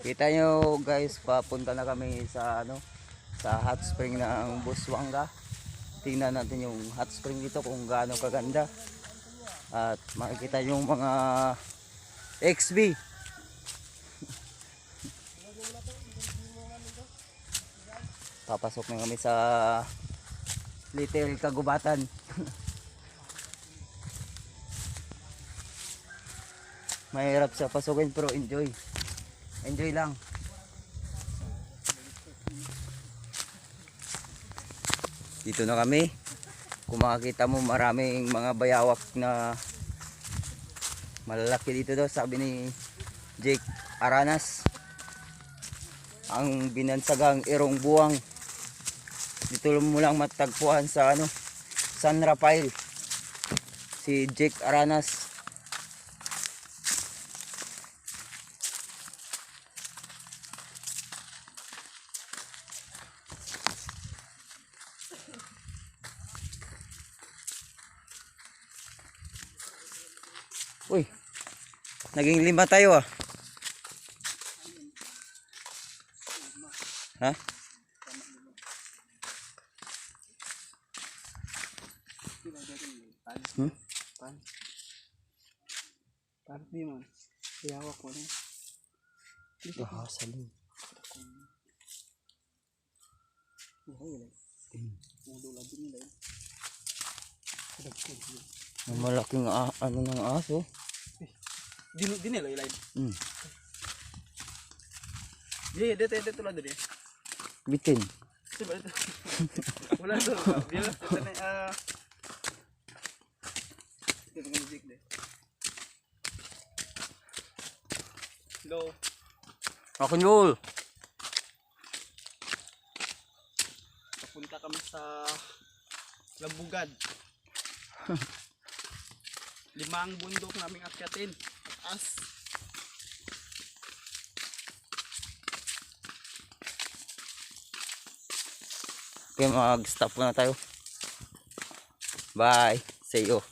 Kita nyo guys, papunta na kami sa sa hot spring ng Busuanga. Tingnan natin yung hot spring dito kung gaano kaganda. At makikita yung mga XB. Papasok na kami sa Little Kagubatan. Mahirap sa pasukin pero enjoy. Enjoy lang. Dito na kami. Kung makikita mo maraming mga bayawak na malalaki dito daw, sabi ni Jake Aranas. Ang binansagang Irong Buwang. Dito mo lang matagpuan sa San Rafael. Si Jake Aranas. Uy, naging 5 tayo ah. Ha? Hmm? Parang di man. Iyawa ko na. Ah, saling. Malaking ng aso. Dinelo ilain. Dito lang din. Bitin. Coba itu. Wala to. Biar ito na ito music deh. Go. Rock and roll. Papunta kami sa Lambugad. 5 bundok naming akyatin. Taas. Okay, mag-stop muna tayo. Bye. See you.